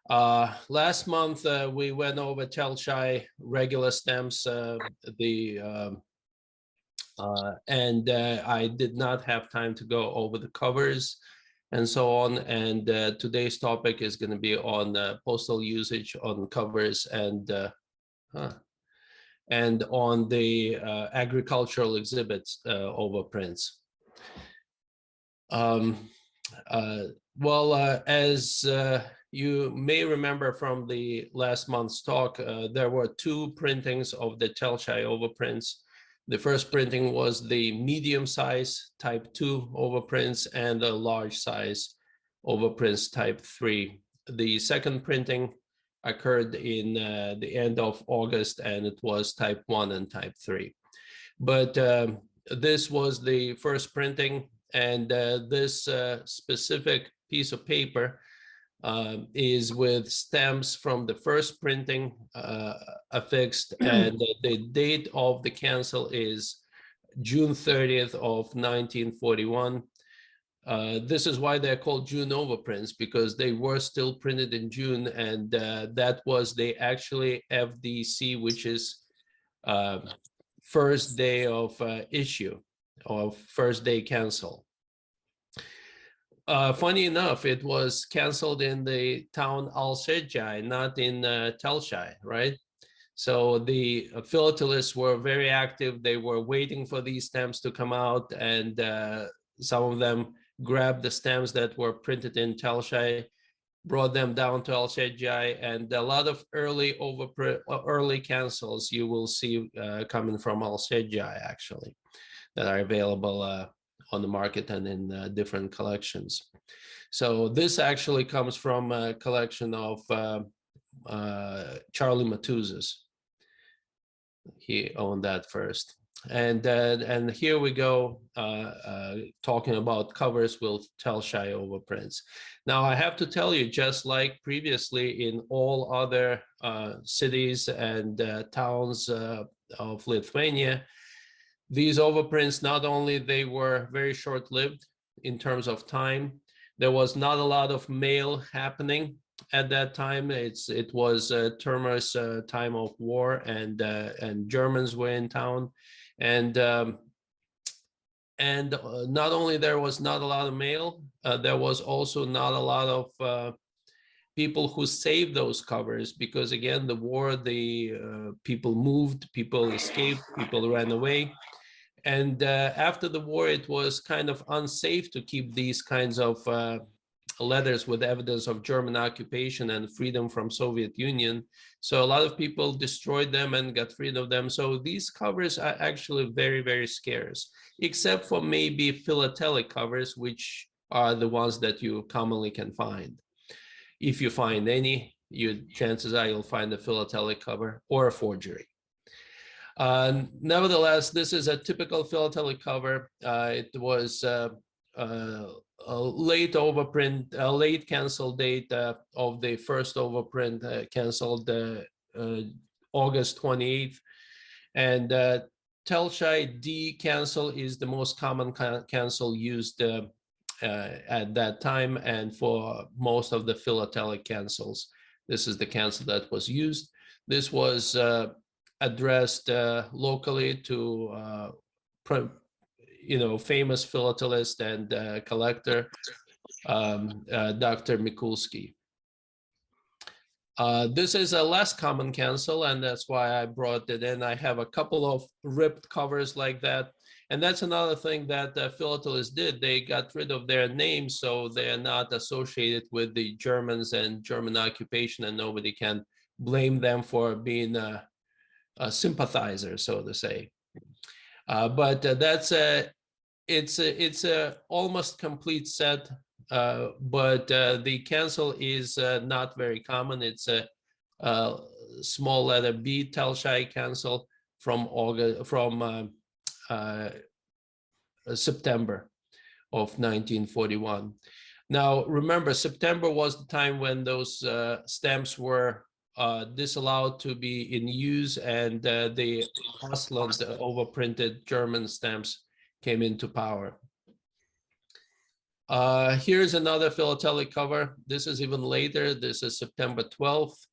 Last month, we went over Telšiai regular stamps, and I did not have time to go over the covers and so on. And today's topic is going to be on postal usage on covers and on the agricultural exhibits overprints. As you may remember from the last month's talk, there were two printings of the Telšiai overprints. The first printing was the medium size type 2 overprints and the large size overprints type 3. The second printing occurred in the end of August, and it was type 1 and type 3. But this was the first printing, and this specific piece of paper is with stamps from the first printing affixed, and the date of the cancel is June 30th of 1941. This is why they're called June overprints, because they were still printed in June, and that was the actually FDC, which is first day of issue, or first day cancel. Funny enough, it was canceled in the town LAISVI, not in Telšiai, right? So the philatelists were very active. They were waiting for these stamps to come out, and some of them grabbed the stamps that were printed in Telšiai, brought them down to LAISVI, and a lot of early cancels you will see coming from LAISVI, actually, that are available on the market and in different collections. So this actually comes from a collection of Charlie Matuz's. He owned that first. And here we go, talking about covers with Telšiai overprints. Now, I have to tell you, just like previously in all other cities and towns of Lithuania, these overprints, not only they were very short-lived in terms of time, there was not a lot of mail happening at that time. It was a tumultuous time of war, and Germans were in town, and not only there was not a lot of mail, there was also not a lot of people who saved those covers, because again, the war, the people moved, people escaped, people ran away. And after the war, it was kind of unsafe to keep these kinds of letters with evidence of German occupation and freedom from Soviet Union. So a lot of people destroyed them and got rid of them. So these covers are actually very, very scarce, except for maybe philatelic covers, which are the ones that you commonly can find. If you find any, chances are you'll find a philatelic cover or a forgery. Nevertheless, this is a typical philatelic cover. It was a late overprint, a late cancel date of the first overprint, canceled August 28th. And Telšiai D cancel is the most common cancel used at that time, and for most of the philatelic cancels, this is the cancel that was used. This was addressed locally to famous philatelist and collector, Dr. Mikulski. This is a less common cancel, and that's why I brought it in. I have a couple of ripped covers like that, and that's another thing that philatelists did. They got rid of their names, so they are not associated with the Germans and German occupation, and nobody can blame them for being a sympathizer, so to say. But it's a almost complete set, but the cancel is not very common. It's a small letter B Telšiai cancel from September of 1941. Now, remember, September was the time when those stamps were disallowed to be in use, and the Ausland overprinted German stamps came into power. Here's another philatelic cover. This is even later. This is September 12th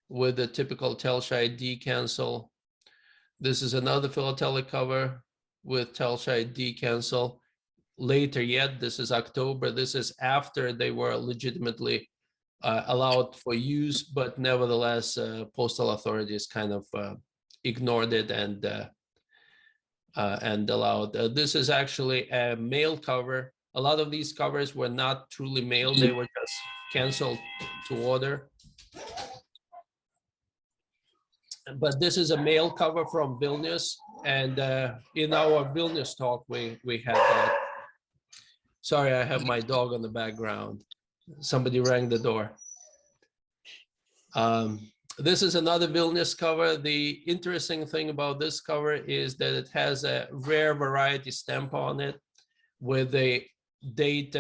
with the typical Telšiai D cancel. This is another philatelic cover with Telšiai D cancel. Later yet, this is October. This is after they were legitimately allowed for use, but nevertheless, postal authorities kind of ignored it and allowed. This is actually a mail cover. A lot of these covers were not truly mailed; they were just canceled to order. But this is a mail cover from Vilnius, and in our Vilnius talk, we had that. Sorry, I have my dog on the background. Somebody rang the door. This is another Vilnius cover. The interesting thing about this cover is that it has a rare variety stamp on it with a date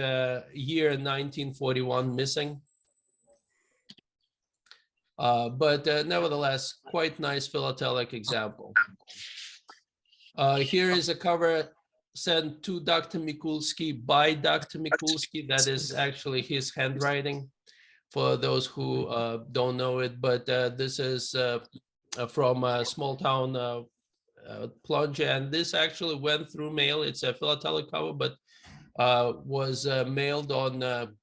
year 1941 missing. But nevertheless, quite nice philatelic example. Here is a cover sent to Dr. Mikulski by Dr. Mikulski. That is actually his handwriting for those who don't know it. But this is from a small town Plunge, and this actually went through mail. It's a philatelic cover, but was mailed on the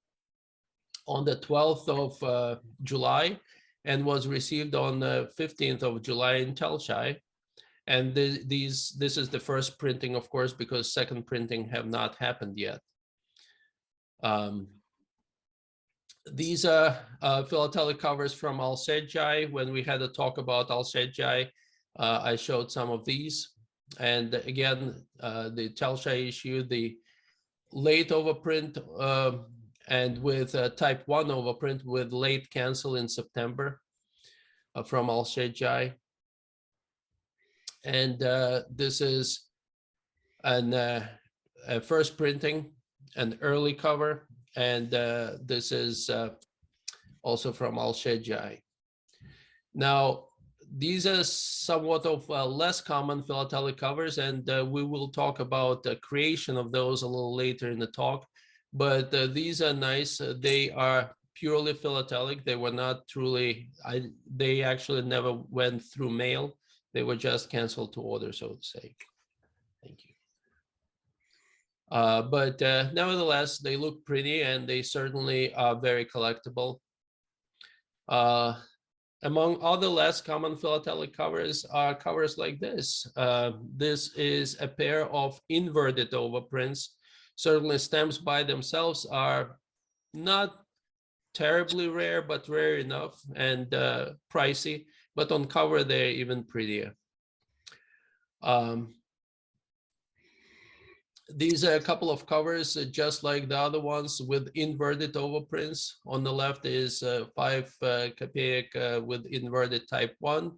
12th of July and was received on the 15th of July in Telšiai. And this is the first printing, of course, because second printing have not happened yet. These are philatelic covers from LAISVI. When we had a talk about LAISVI, I showed some of these. And again, the Telšiai issue, the late overprint and with type 1 overprint with late cancel in September from LAISVI. And this is a first printing, an early cover, and this is also from LAISVI. Now, these are somewhat of less common philatelic covers, and we will talk about the creation of those a little later in the talk. But these are nice. They are purely philatelic. They were not truly, they actually never went through mail. They were just canceled to order, so to say. Thank you. But nevertheless, they look pretty and they certainly are very collectible. Among other less common philatelic covers are covers like this. This is a pair of inverted overprints. Certainly stamps by themselves are not terribly rare, but rare enough and pricey. But on cover, they're even prettier. These are a couple of covers, just like the other ones, with inverted overprints. On the left is 5 kopeek with inverted type 1.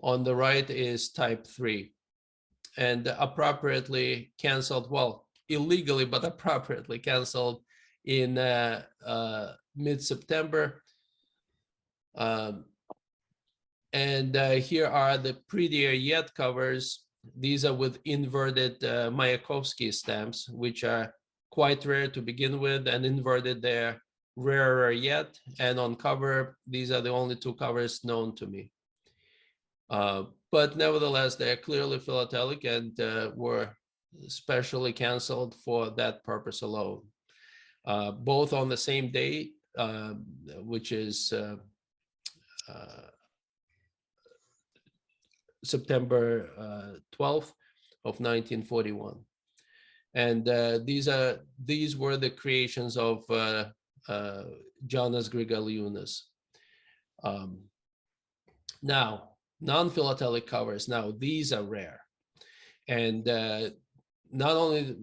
On the right is type 3. And appropriately canceled, well, illegally, but appropriately canceled in mid-September. And here are the prettier yet covers. These are with inverted Mayakovsky stamps, which are quite rare to begin with, and inverted, they're rarer yet. And on cover, these are the only 2 covers known to me. But nevertheless, they're clearly philatelic and were specially canceled for that purpose alone. Both on the same day, which is September 12th of 1941. And these were the creations of Jonas Grigaliūnas. Now, non-philatelic covers, now these are rare. And not only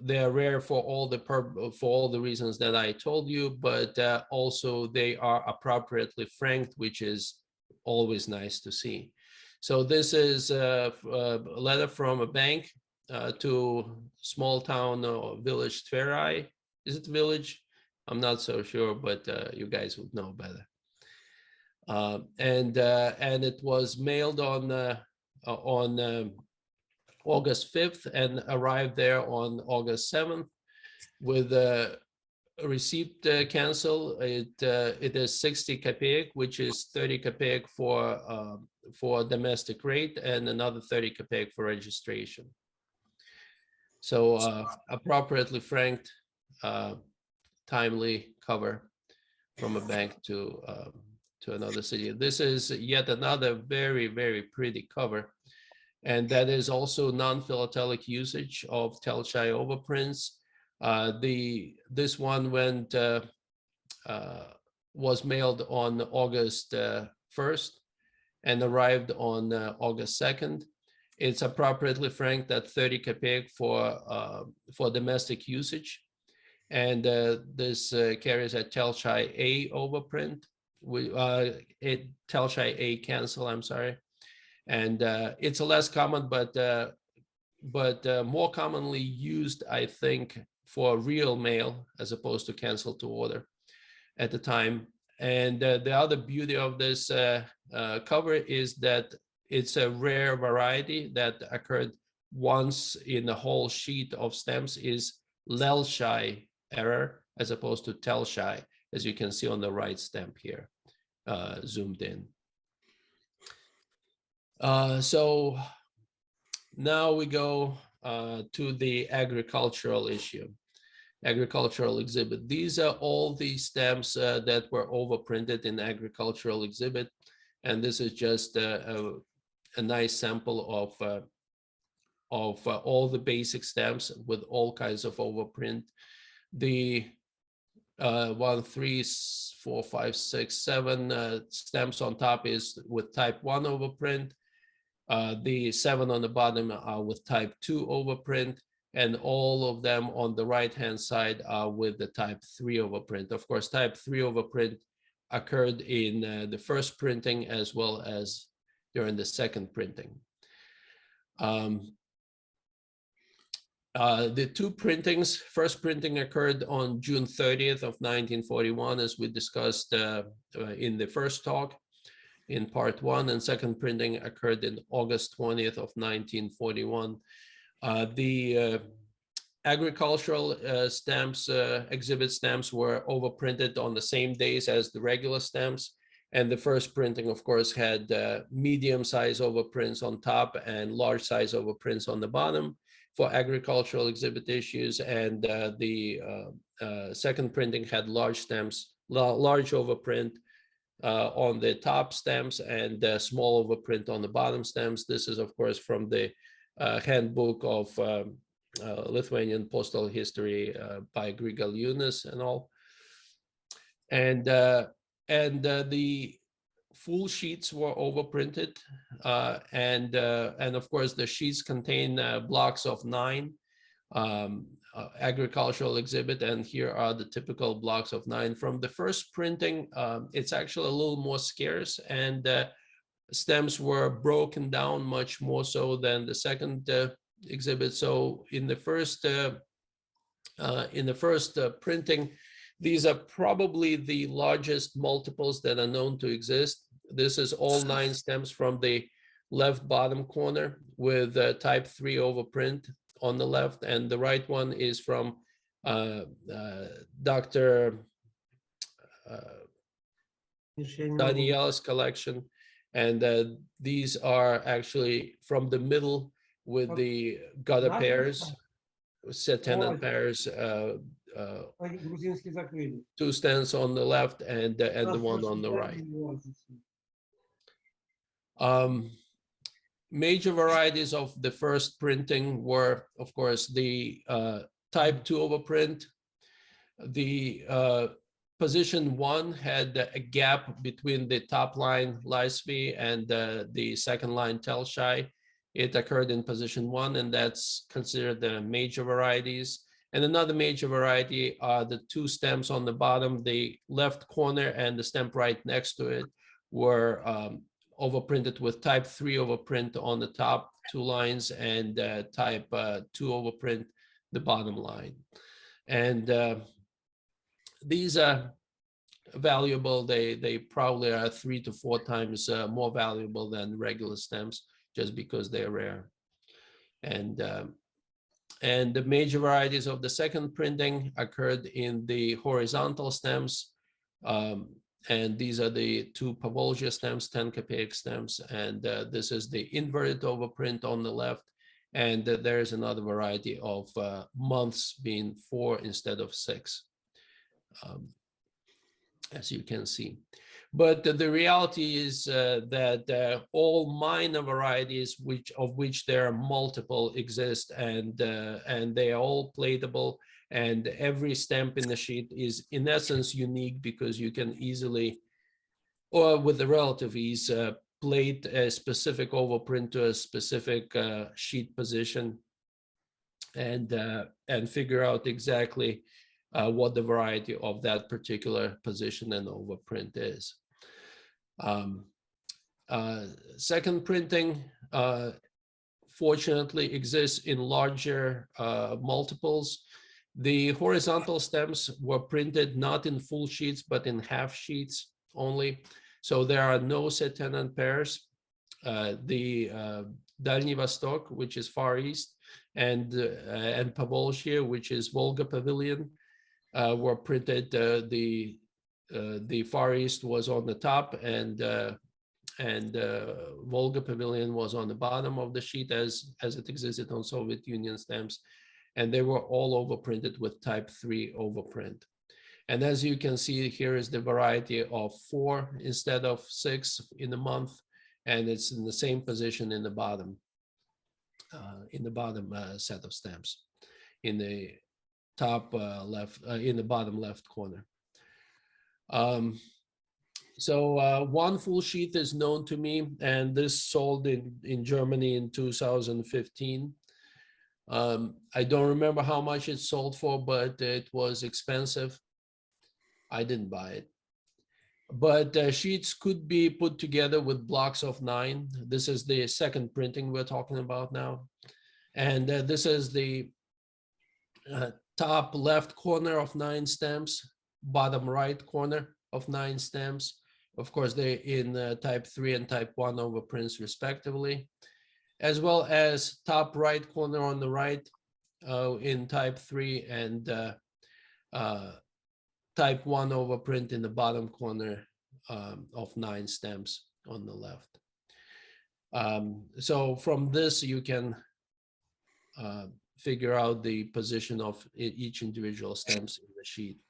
they are rare for all the reasons that I told you, but also they are appropriately franked, which is always nice to see. So this is a letter from a bank to small town or village Tverai. Is it village? I'm not so sure, but you guys would know better. And it was mailed on August 5th and arrived there on August 7th with a receipt cancel, it is 60 kopeek, which is 30 kopeek for domestic rate and another 30 kopeek for registration. So appropriately franked, timely cover from a bank to another city. This is yet another very, very pretty cover. And that is also non-philatelic usage of TELŠAI overprints. This one was mailed on August 1st and arrived on August 2nd. It's appropriately franked at 30 kopeek for domestic usage. And this carries a TELŠAI A overprint, TELŠAI A cancel, I'm sorry. And it's a less common, but more commonly used, I think, for real mail as opposed to cancel to order at the time. And the other beauty of this cover is that it's a rare variety that occurred once in the whole sheet of stamps is LAISVI error as opposed to TELŠAI, as you can see on the right stamp here, zoomed in. So now we go to the agricultural issue, agricultural exhibit. These are all the stamps that were overprinted in agricultural exhibit. And this is just a nice sample of all the basic stamps with all kinds of overprint. The 1, 3, 4, 5, 6, 7 stamps on top is with type 1 overprint. The 7 on the bottom are with type 2 overprint, and all of them on the right-hand side are with the type 3 overprint. Of course, type 3 overprint occurred in the first printing as well as during the second printing. The two printings, first printing occurred on June 30th of 1941, as we discussed in the first talk in part 1, and second printing occurred in August 20th of 1941. The agricultural stamps, exhibit stamps, were overprinted on the same days as the regular stamps. And the first printing, of course, had medium size overprints on top and large size overprints on the bottom for agricultural exhibit issues. And the second printing had large stamps, large overprint on the top stamps and small overprint on the bottom stamps. This is, of course, from the handbook of Lithuanian postal history by Grigaliūnas and all. And the full sheets were overprinted, and of course the sheets contain blocks of 9 agricultural exhibit, and here are the typical blocks of 9 from the first printing. It's actually a little more scarce, and stamps were broken down much more so than the second exhibit. So in the first printing, these are probably the largest multiples that are known to exist. This is all 9 stamps from the left bottom corner with type 3 overprint on the left, and the right one is from Dr. Daniel's collection, and these are actually from the middle with the gutter pairs, settlement pairs, 2 stands on the left and the one on the right. Major varieties of the first printing were, of course, the type 2 overprint. The position 1 had a gap between the top line LAISVI and the second line TELŠAI. It occurred in position 1, and that's considered the major varieties. And another major variety are the 2 stamps on the bottom, the left corner and the stamp right next to it were overprinted with type 3 overprint on the top 2 lines and type 2 overprint the bottom line. And these are valuable. They probably are 3 to 4 times more valuable than regular stamps just because they're rare. And And the major varieties of the second printing occurred in the horizontal stems. And these are the two Powolzhia stems, 10 kopeic stems. And this is the inverted overprint on the left. And there is another variety of months being 4 instead of 6, as you can see. But the reality is that all minor varieties, of which there are multiple, exist, and they are all platable. And every stamp in the sheet is, in essence, unique, because you can easily, or with the relative ease, plate a specific overprint to a specific sheet position, and figure out exactly what the variety of that particular position and overprint is. Second printing, fortunately, exists in larger multiples. The horizontal stems were printed not in full sheets, but in half sheets only. So there are no set tenant pairs. The Dalny Vostok, which is Far East, and Powolzhia, which is Volga Pavilion, were printed. The Far East was on the top, and Volga Pavilion was on the bottom of the sheet, as it existed on Soviet Union stamps, and they were all overprinted with type 3 overprint. And as you can see, here is the variety of 4 instead of 6 in the month, and it's in the same position in the bottom set of stamps, in the top left, in the bottom left corner. So one full sheet is known to me, and this sold in Germany in 2015. I don't remember how much it sold for, but it was expensive. I didn't buy it. But sheets could be put together with blocks of 9. This is the second printing we're talking about now. And this is the top left corner of 9 stamps, bottom right corner of 9 stamps. Of course, they're in type 3 and type 1 overprints respectively, as well as top right corner on the right in type 3, and type 1 overprint in the bottom corner of 9 stamps on the left. So from this, you can figure out the position of each individual stamps in the sheet.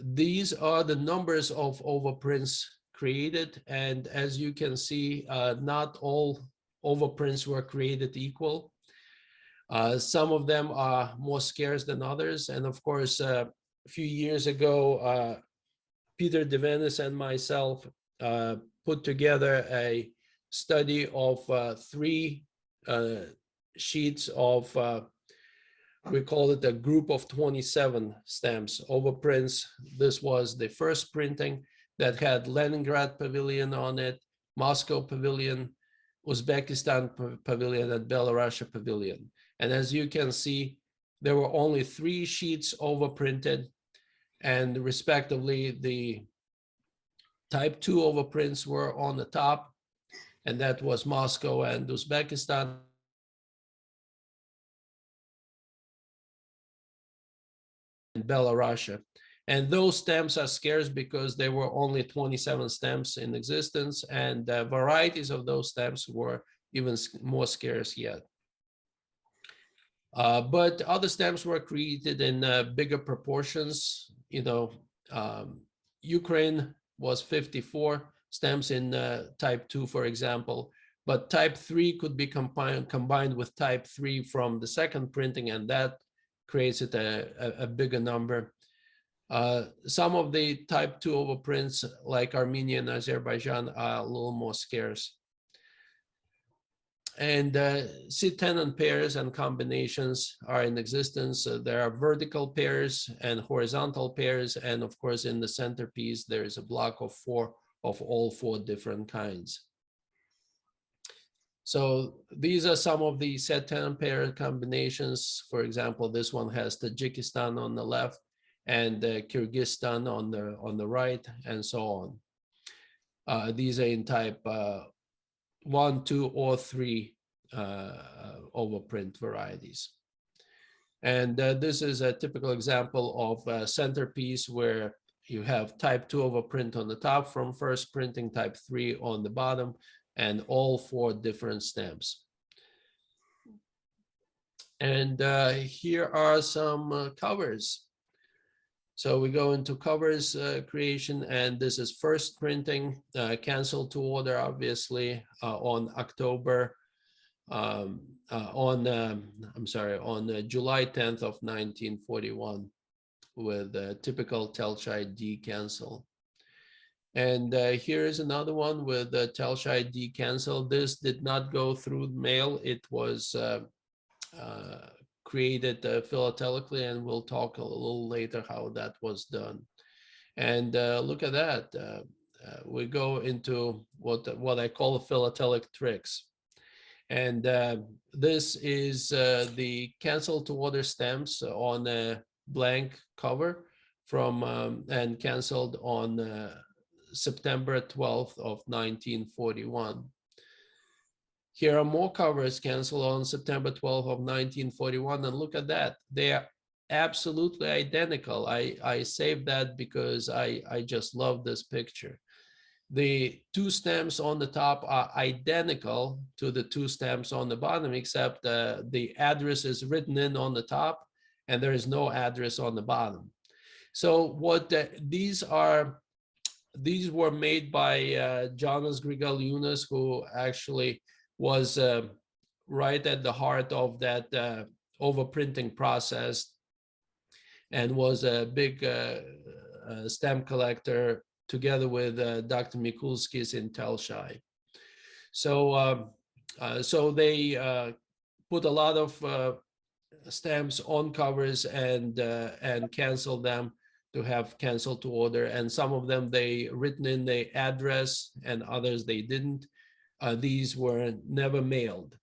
These are the numbers of overprints created, and as you can see, not all overprints were created equal. Some of them are more scarce than others, and of course, a few years ago, Peter Devenis and myself put together a study of 3 sheets of, we call it a group of 27 stamps, overprints. This was the first printing that had Leningrad Pavilion on it, Moscow Pavilion, Uzbekistan Pavilion, and Belarus Pavilion. And as you can see, there were only 3 sheets overprinted, and respectively, the type 2 overprints were on the top, and that was Moscow and Uzbekistan. And Belarus. And those stamps are scarce because there were only 27 stamps in existence, and varieties of those stamps were even more scarce yet. But other stamps were created in bigger proportions. You know, Ukraine was 54 stamps in type 2, for example, but type 3 could be combined with type 3 from the second printing, and that creates it a bigger number. Some of the type 2 overprints, like Armenia and Azerbaijan, are a little more scarce. And set tenant pairs and combinations are in existence. There are vertical pairs and horizontal pairs, and of course, in the centerpiece, there is a block of 4 of all 4 different kinds. So these are some of the set tenant pair combinations. For example, this one has Tajikistan on the left and Kyrgyzstan on the right, and so on. These are in type 1, 2, or 3 overprint varieties. And this is a typical example of a centerpiece where you have type 2 overprint on the top from first printing, type 3 on the bottom, and all 4 different stamps. And here are some covers. So we go into covers creation, and this is first printing, canceled to order, obviously, on October, I'm sorry, on July 10th of 1941 with a typical TELSCHAI D cancel. And here is another one with the TELSCHAI D cancel. This did not go through mail. It was created philatelically, and we'll talk a little later how that was done. And look at that. We go into what I call philatelic tricks. And this is the cancel to order stamps on a blank cover from and canceled on September 12th of 1941. Here are more covers canceled on September 12th of 1941, and look at that. They are absolutely identical. I saved that because I just love this picture. The 2 stamps on the top are identical to the 2 stamps on the bottom, except the address is written in on the top and there is no address on the bottom. So what these were made by Jonas Grigaliūnas, who actually was right at the heart of that overprinting process and was a big stamp collector together with Dr. Mikulskis in TELSCHAI. So, so they put a lot of stamps on covers and canceled them to have canceled to order. And some of them they written in the address, and others they didn't. These were never mailed.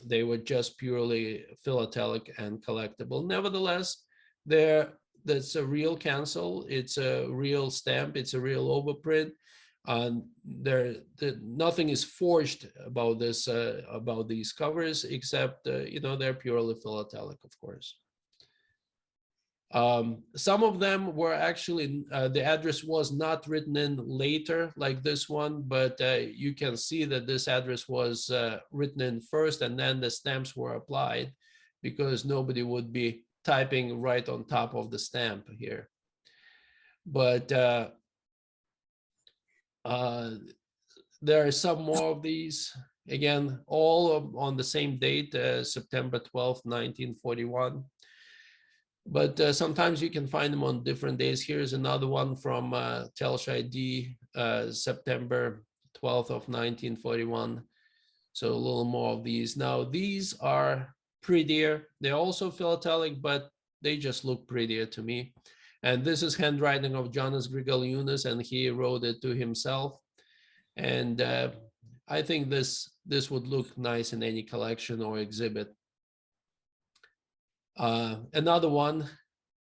They were just purely philatelic and collectible. Nevertheless, that's a real cancel. It's a real stamp. It's a real overprint. Nothing is forged about this, about these covers, except you know, they're purely philatelic, of course. Some of them were actually the address was not written in later, like this one, but you can see that this address was written in first, and then the stamps were applied, because nobody would be typing right on top of the stamp here. But there are some more of these, again, all on the same date, September 12th, 1941. But sometimes you can find them on different days. Here's another one from TELSCHAI D, September 12th of 1941. So a little more of these. Now, these are prettier. They're also philatelic, but they just look prettier to me. And this is handwriting of Jonas Grigaliūnas, and he wrote it to himself. And I think this would look nice in any collection or exhibit. Another one,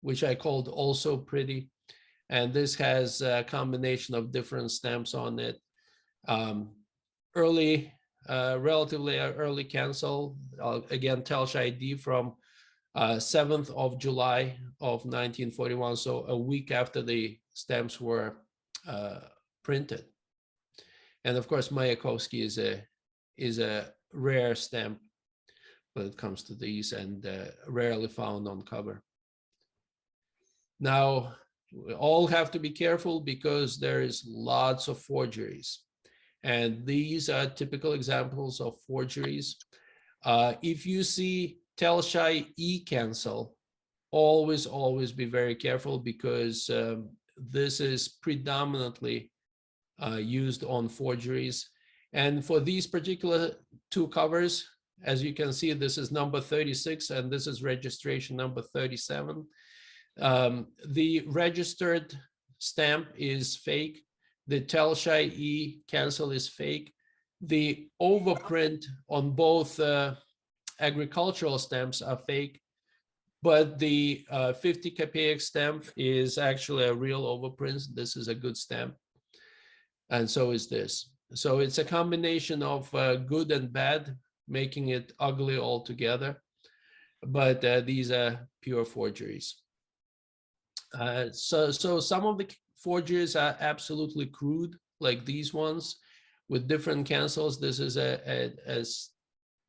which I called also pretty, and this has a combination of different stamps on it. Relatively early cancel, again, TELSCHAI D from 7th of July of 1941, so a week after the stamps were printed. And of course, Mayakovsky is a rare stamp when it comes to these, and rarely found on cover. Now, we all have to be careful because there is lots of forgeries. And these are typical examples of forgeries. If you see TELSCHAI E cancel, always be very careful, because this is predominantly used on forgeries. And for these particular 2 covers, as you can see, this is number 36 and this is registration number 37. The registered stamp is fake. The TELSCHAI E cancel is fake. The overprint on both agricultural stamps are fake, but the 50 kopeiks stamp is actually a real overprint. This is a good stamp, and so is this. So it's a combination of good and bad, making it ugly altogether. But these are pure forgeries. So some of the forgeries are absolutely crude, like these ones with different cancels. This is a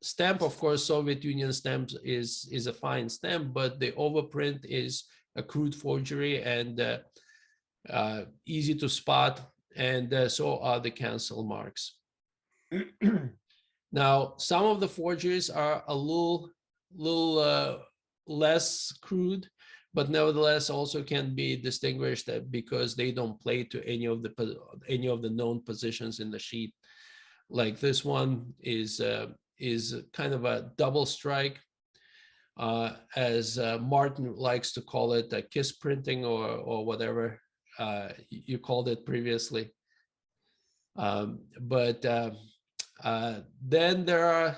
stamp. Of course, Soviet Union stamp is a fine stamp, but the overprint is a crude forgery and easy to spot, and so are the cancel marks. Now, some of the forgeries are a little less crude, but nevertheless also can be distinguished because they don't play to any of the known positions in the sheet. Like this one is kind of a double strike, as Martin likes to call it, a kiss printing or whatever you called it previously. Then there are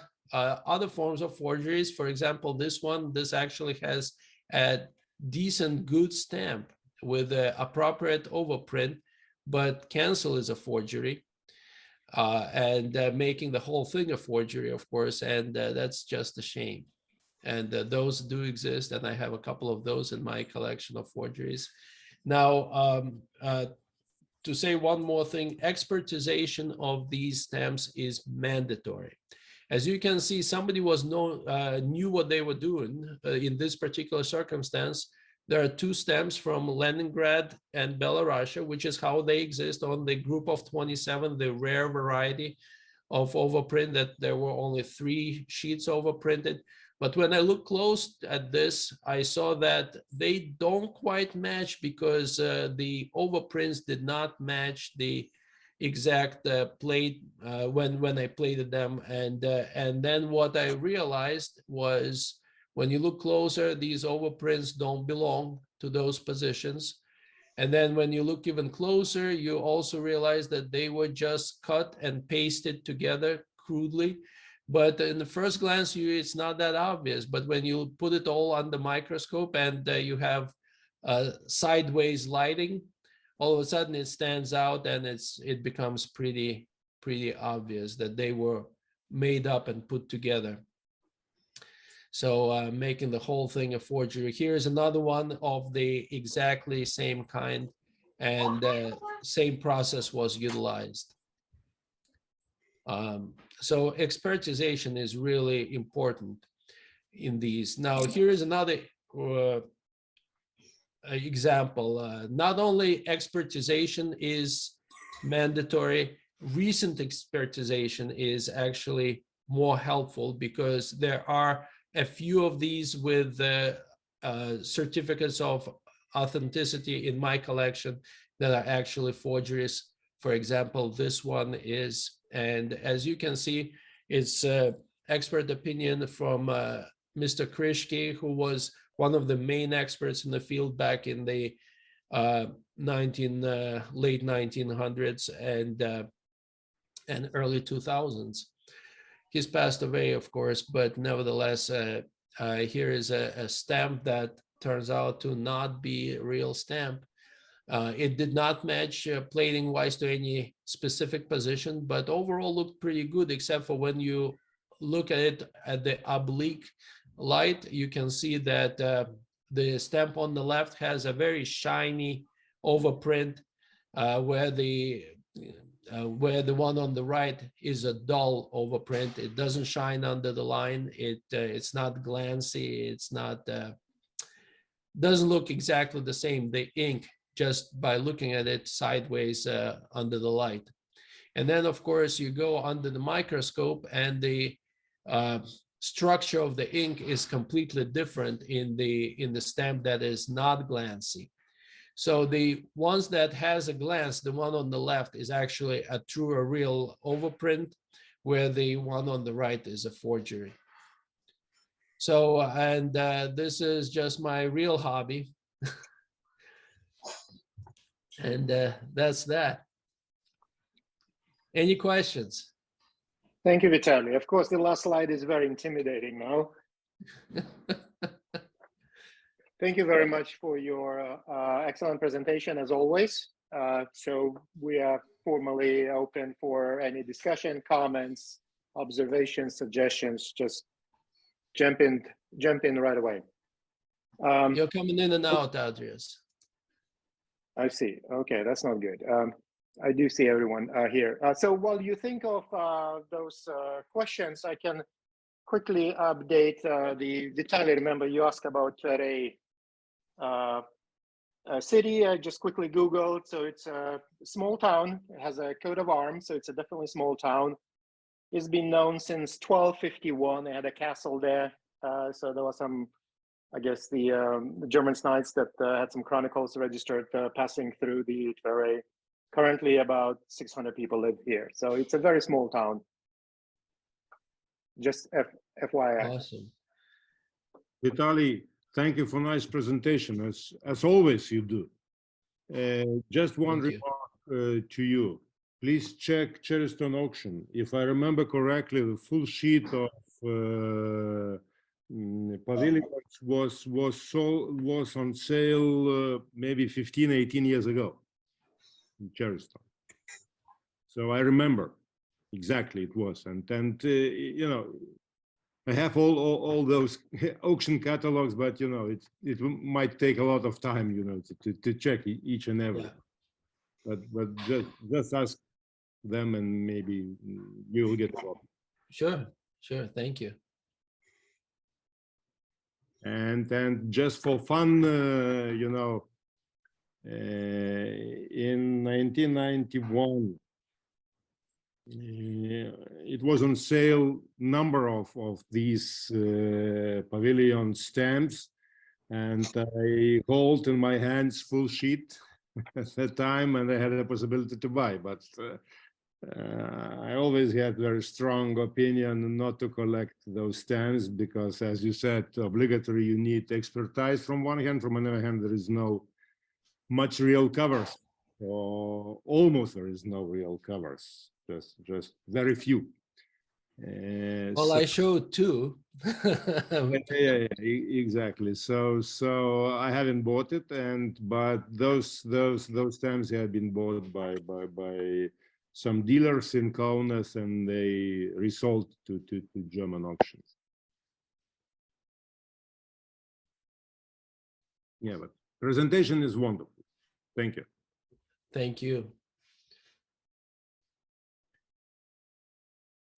other forms of forgeries. For example, this actually has a decent good stamp with an appropriate overprint, but cancel is a forgery, and making the whole thing a forgery, of course, and that's just a shame. And those do exist, and I have a couple of those in my collection of forgeries. Now, to say one more thing, expertization of these stamps is mandatory. As you can see, somebody knew what they were doing in this particular circumstance. There are two stamps from Leningrad and Belarusia, which is how they exist on the group of 27, the rare variety of overprint, that there were only 3 sheets overprinted. But when I look close at this, I saw that they don't quite match, because the overprints did not match the exact plate when I plated them. And then what I realized was, when you look closer, these overprints don't belong to those positions. And then when you look even closer, you also realize that they were just cut and pasted together crudely. But in the first glance, it's not that obvious. But when you put it all under microscope and you have sideways lighting, all of a sudden it stands out, and it becomes pretty obvious that they were made up and put together. So making the whole thing a forgery. Here's another one of the exactly same kind, and same process was utilized. So expertization is really important in these. Now, here is another example. Not only expertization is mandatory, recent expertization is actually more helpful, because there are a few of these with certificates of authenticity in my collection that are actually forgeries. For example, this one is, and as you can see, it's expert opinion from Mr. Krishke, who was one of the main experts in the field back in the late 1900s and early 2000s. He's passed away, of course, but nevertheless, here is a stamp that turns out to not be a real stamp. It did not match plating-wise to any specific position, but overall looked pretty good, except for when you look at it at the oblique light, you can see that the stamp on the left has a very shiny overprint, where the one on the right is a dull overprint. It doesn't shine under the line. It's not glancy. It's not doesn't look exactly the same. The ink, just by looking at it sideways under the light. And then, of course, you go under the microscope, and the structure of the ink is completely different in the stamp that is not glancy. So the ones that has a glance, the one on the left is actually a true or real overprint, where the one on the right is a forgery. So, and this is just my real hobby. And that's that. Any questions? Thank you, Vitaly. Of course, the last slide is very intimidating now. Thank you very much for your excellent presentation, as always. So we are formally open for any discussion, comments, observations, suggestions, just jump in right away. You're coming in and out, Adrius. I see. Okay, that's not good. I do see everyone here. So while you think of those questions, I can quickly update the Vitaly. Remember, you asked about a city. I just quickly Googled. So it's a small town. It has a coat of arms. So it's a definitely small town. It's been known since 1251. They had a castle there. So there was some, I guess, the German knights that had some chronicles registered passing through the Tvere. Currently, about 600 people live here. So it's a very small town. Just FYI. Awesome. Vitaly, thank you for nice presentation, as always you do. Just one remark to you. Please check Cherrystone auction. If I remember correctly, the full sheet of pavilions was on sale maybe 15, 18 years ago in Cherrystone. So I remember exactly it was, and you know, I have all those auction catalogs, but you know, it might take a lot of time, you know, to check each and every. Yeah. But just ask them, and maybe you will get a lot. Sure, thank you. And just for fun, you know, in 1991, it was on sale number of these pavilion stamps, and I hold in my hands full sheet at that time, and I had a possibility to buy, but I always had very strong opinion not to collect those stamps, because, as you said, obligatory, you need expertise from one hand, from another hand there is no much real covers, or almost there is no real covers, just very few. Well, so, I showed two. yeah, exactly. So I haven't bought it, but those stamps have been bought by some dealers in Kaunas, and they resold to German auctions. Yeah, but presentation is wonderful. Thank you. Thank you.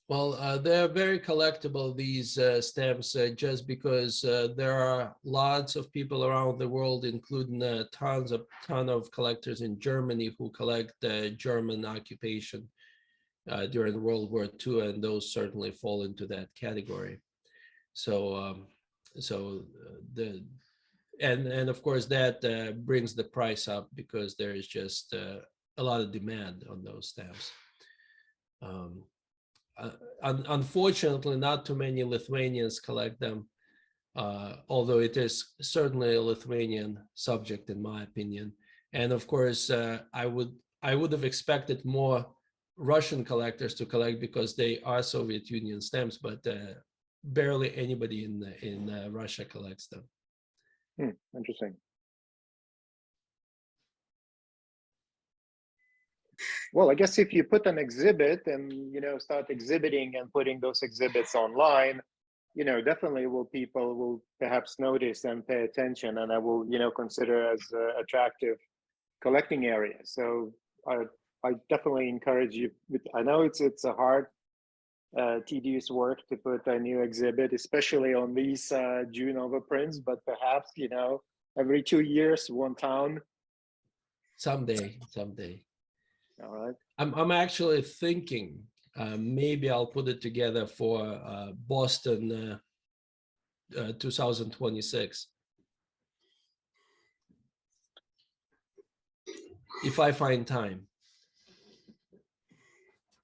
Well, they're very collectible, these stamps, just because there are lots of people around the world, including a ton of collectors in Germany who collect German occupation during World War II, and those certainly fall into that category. So, and of course that brings the price up, because there is just a lot of demand on those stamps. Unfortunately, not too many Lithuanians collect them, although it is certainly a Lithuanian subject, in my opinion. And of course, I would have expected more Russian collectors to collect, because they are Soviet Union stamps, but barely anybody in Russia collects them. Interesting. Well, I guess if you put an exhibit and, you know, start exhibiting and putting those exhibits online, you know, definitely people will perhaps notice and pay attention, and I will, you know, consider as attractive collecting area. So I definitely encourage you. I know it's a hard, tedious work to put a new exhibit, especially on these June overprints, but perhaps, you know, every 2 years, one town. Someday. All right. I'm actually thinking maybe I'll put it together for Boston 2026. If I find time.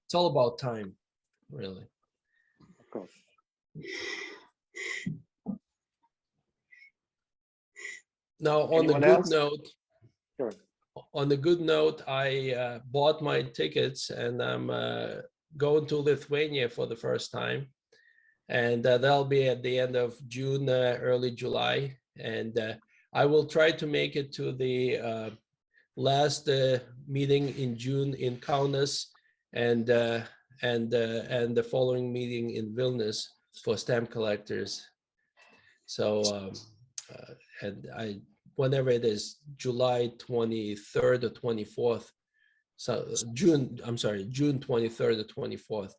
It's all about time, really. Of course. Now, on Anyone the good else? note, Sure. On the good note, I bought my tickets, and I'm going to Lithuania for the first time, and that'll be at the end of June, early July, and I will try to make it to the last meeting in June in Kaunas, and and the following meeting in Vilnius for stamp collectors. So and whenever it is, July 23rd or 24th, so June 23rd or 24th.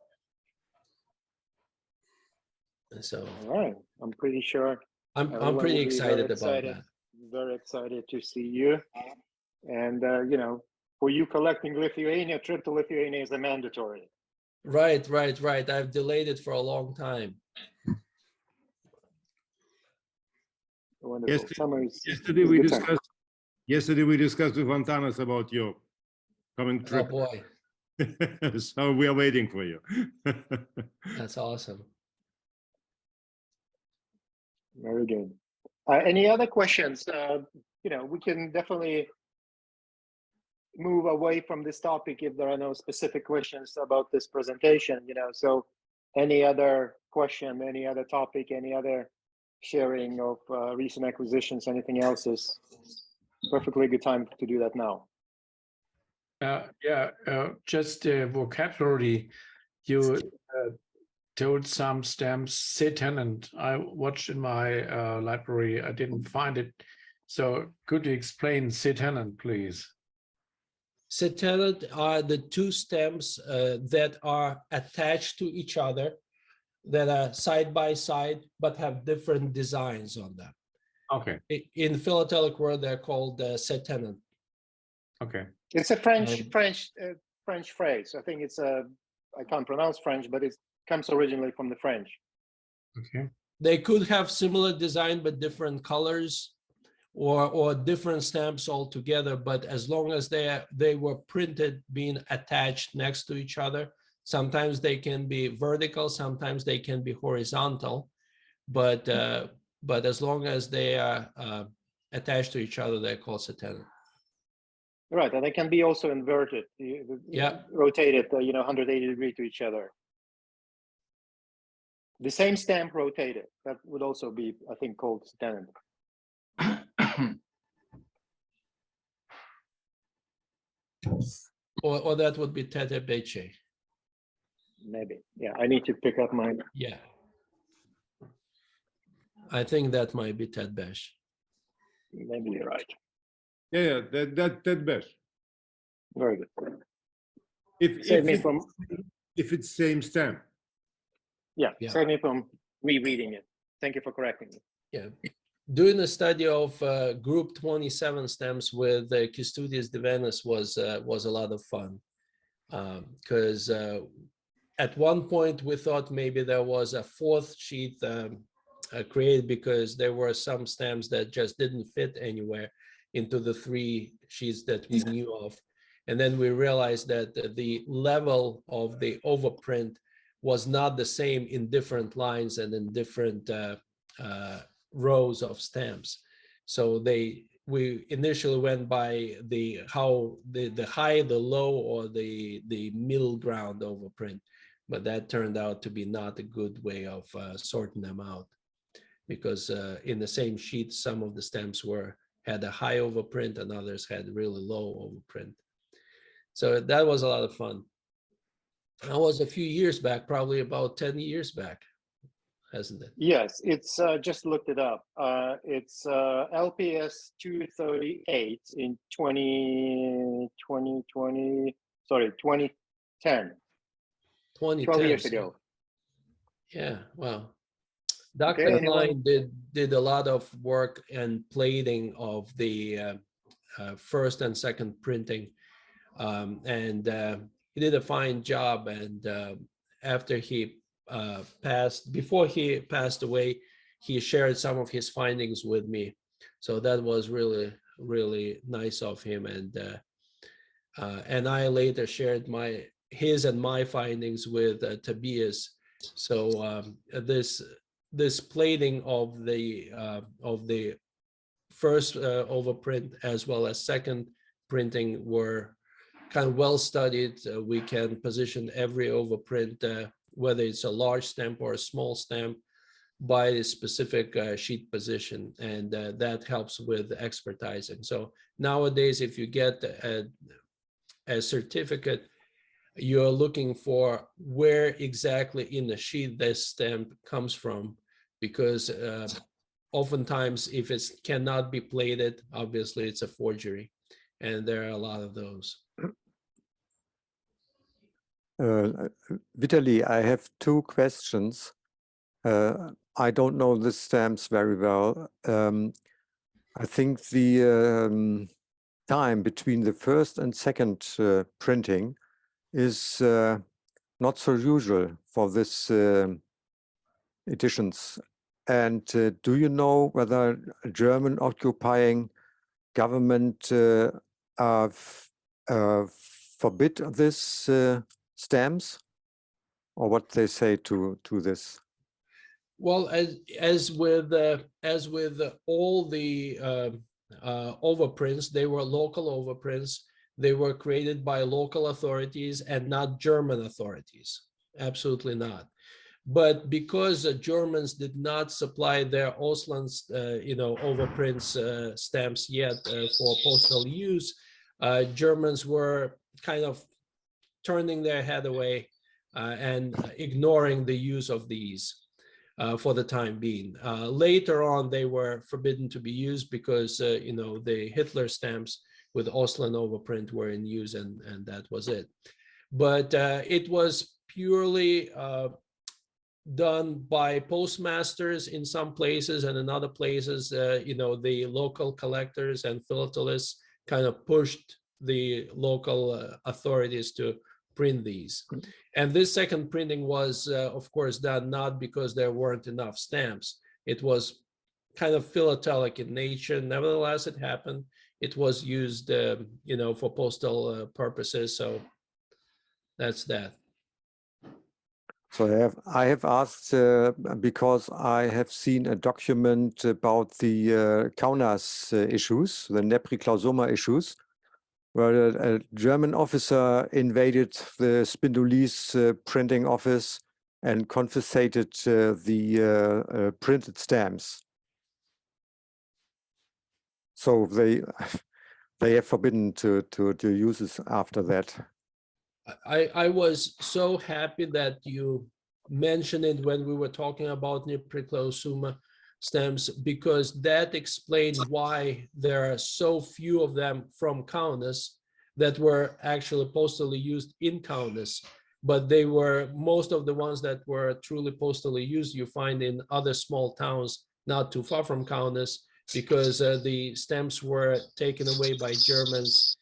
So All right, I'm pretty sure I'm everyone pretty will be very excited about that. Very excited to see you. And you know, for you collecting Lithuania, trip to Lithuania is a mandatory. Right. I've delayed it for a long time. Wonderful. Summer is Yesterday is we good time. discussed. Yesterday we discussed with Antanas about your coming Oh trip. boy, So we are waiting for you. that's awesome. Very good. Any other questions? You know, we can definitely move away from this topic if there are no specific questions about this presentation, you know. So any other question, any other topic, any other sharing of recent acquisitions, anything else is perfectly good time to do that now. Just vocabulary. You told some stamps C-tenant. I watched in my library. I didn't find it. So could you explain C-tenant, please? C-tenant are the two stems that are attached to each other, that are side by side, but have different designs on them. Okay. In philatelic world, they're called C-tenant. Okay. It's a French phrase. I think it's I can't pronounce French, but it comes originally from the French. Okay. They could have similar design but different colors, or different stamps altogether. But as long as they were printed being attached next to each other, sometimes they can be vertical, sometimes they can be horizontal. But as long as they are attached to each other, they're called C-tenant. Right, and they can be also inverted. Yeah. Rotated, you know, 180 degrees to each other. The same stamp rotated. That would also be, I think, called C-tenant. Or that would be tete beche. Maybe. Yeah, I need to pick up my. Yeah. I think that might be tet beche. Maybe you're right. Yeah, that best. Very good. If it's same stamp. Yeah, Yeah. save me from rereading it. Thank you for correcting me. Yeah. Doing a study of group 27 stamps with Kęstutis Divenis was a lot of fun, because at one point we thought maybe there was a fourth sheet created because there were some stamps that just didn't fit anywhere into the three sheets that we knew of. And then we realized that the level of the overprint was not the same in different lines and in different rows of stamps. So we initially went by the high, the low, or the middle ground overprint, but that turned out to be not a good way of sorting them out, because in the same sheet, some of the stamps had a high overprint and others had really low overprint. So that was a lot of fun. That was a few years back, probably about 10 years back, hasn't it? Yes, it's just looked it up. It's LPS 238 in 2010. 2010. 12 years ago. Yeah, well, Dr. Okay, Line did a lot of work and plating of the first and second printing, and he did a fine job. And after he before he passed away, he shared some of his findings with me. So that was really, really nice of him. And I later shared his and my findings with Tobias. So this plating of the first overprint as well as second printing were kind of well studied. We can position every overprint, whether it's a large stamp or a small stamp, by a specific sheet position, and that helps with expertising. So nowadays, if you get a certificate you're looking for where exactly in the sheet this stamp comes from, because oftentimes if it cannot be plated, obviously it's a forgery, and there are a lot of those. Vitaly, I have two questions. I don't know the stamps very well. I think the time between the first and second printing is not so usual for this editions. And do you know whether a German occupying government forbid this stamps, or what they say to this? Well, as with all the overprints, they were local overprints. They were created by local authorities and not German authorities. Absolutely not. But because the Germans did not supply their Ausland, overprints stamps yet for postal use, Germans were kind of turning their head away and ignoring the use of these for the time being. Later on, they were forbidden to be used because, the Hitler stamps with Ausland overprint were in use, and that was it. But it was purely done by postmasters in some places, and in other places, the local collectors and philatelists kind of pushed the local authorities to print these. And this second printing was, of course, done not because there weren't enough stamps. It was kind of philatelic in nature. Nevertheless, it happened. It was used, for postal purposes. So that's that. So I have asked because I have seen a document about the Kaunas issues, the Nepri-Klausoma issues, where a German officer invaded the Spindolis printing office and confiscated the printed stamps. So they have forbidden to use this after that. I was so happy that you mentioned it when we were talking about Nepri-Klausoma stamps, because that explained why there are so few of them from Kaunas that were actually postally used in Kaunas. But they were, most of the ones that were truly postally used, you find in other small towns not too far from Kaunas, because the stamps were taken away by Germans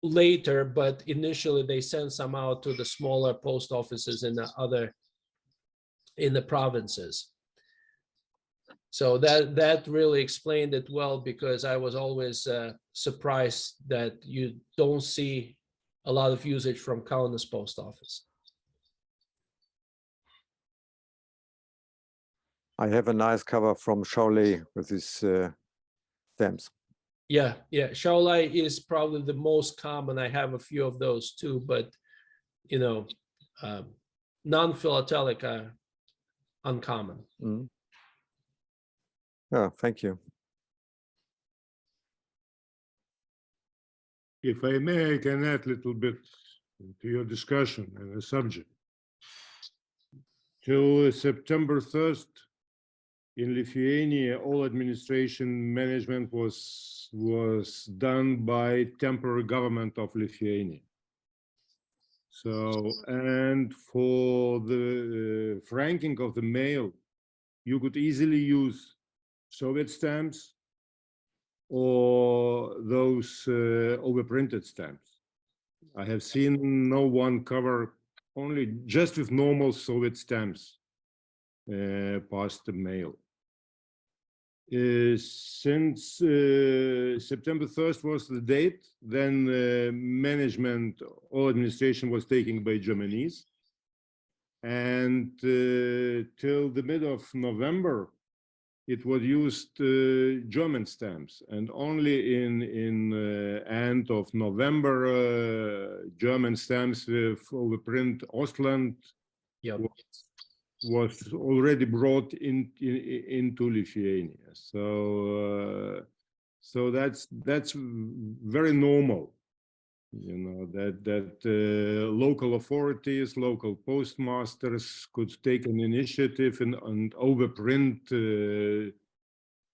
later, but initially they sent some out to the smaller post offices in the provinces. So that really explained it well, because I was always surprised that you don't see a lot of usage from Kaunas post office. I have a nice cover from Shaolai with these stamps. Yeah, Shaolai is probably the most common. I have a few of those too, but non-philatelic are uncommon. Yeah, thank you. If I may, I can add a little bit to your discussion and the subject. Till September 1st, in Lithuania, all administration management was done by temporary government of Lithuania. So, and for the franking of the mail, you could easily use Soviet stamps or those overprinted stamps. I have seen no one cover only just with normal Soviet stamps past the mail. Since September 1st was the date, then management or administration was taken by Germanese. And till the middle of November, it was used German stamps, and only in end of November, German stamps with overprint Ostland was already brought into Lithuania. So so that's very normal. You know, that local authorities, local postmasters could take an initiative and overprint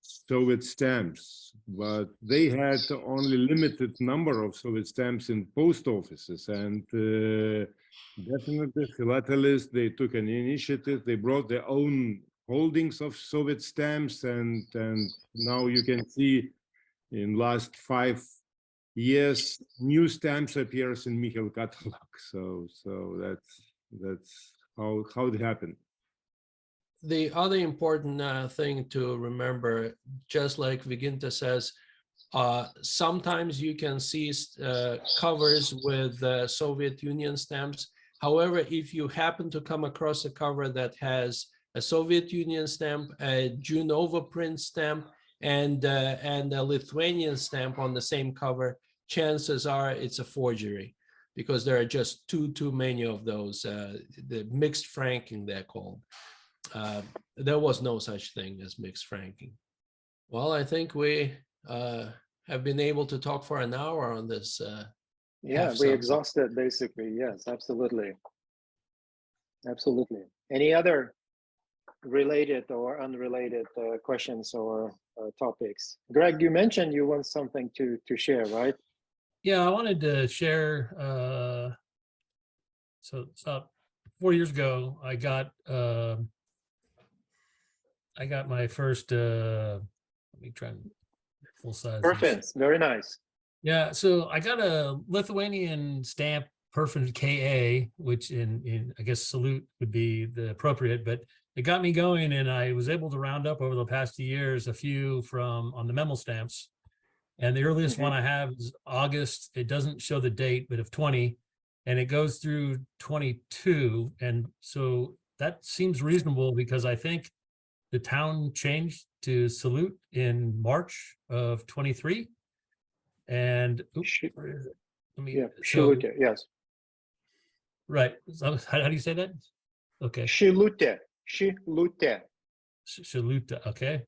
Soviet stamps, but they had only limited number of Soviet stamps in post offices, and definitely philatelists, they took an initiative, they brought their own holdings of Soviet stamps, and now you can see in last 5 years, new stamps appears in Michel catalog. So that's how it happened. The other important thing to remember, just like Viginta says, sometimes you can see covers with Soviet Union stamps. However, if you happen to come across a cover that has a Soviet Union stamp, a June overprint stamp, and a Lithuanian stamp on the same cover, chances are it's a forgery, because there are just too many of those. The mixed franking, they're called. There was no such thing as mixed franking. Well, I think we have been able to talk for an hour on this. Yeah, we exhausted basically. Yes, absolutely. Absolutely. Any other related or unrelated questions or topics? Greg, you mentioned you want something to share, right? Yeah, I wanted to share. So about 4 years ago, I got my first. Let me try and full size. Perfect. Very nice. Yeah, so I got a Lithuanian stamp, perfect KA, which in I guess salute would be the appropriate, but it got me going, and I was able to round up over the past 2 years a few from on the memo stamps. And the earliest one I have is August. It doesn't show the date, but of 20, and it goes through 22. And so that seems reasonable, because I think the town changed to salute in March of 23. And oops, where is it? Let me, Yeah, so, Shilute, yes. right. So how do you say that? Okay. Shilute, Shilute, Shaluta. Okay.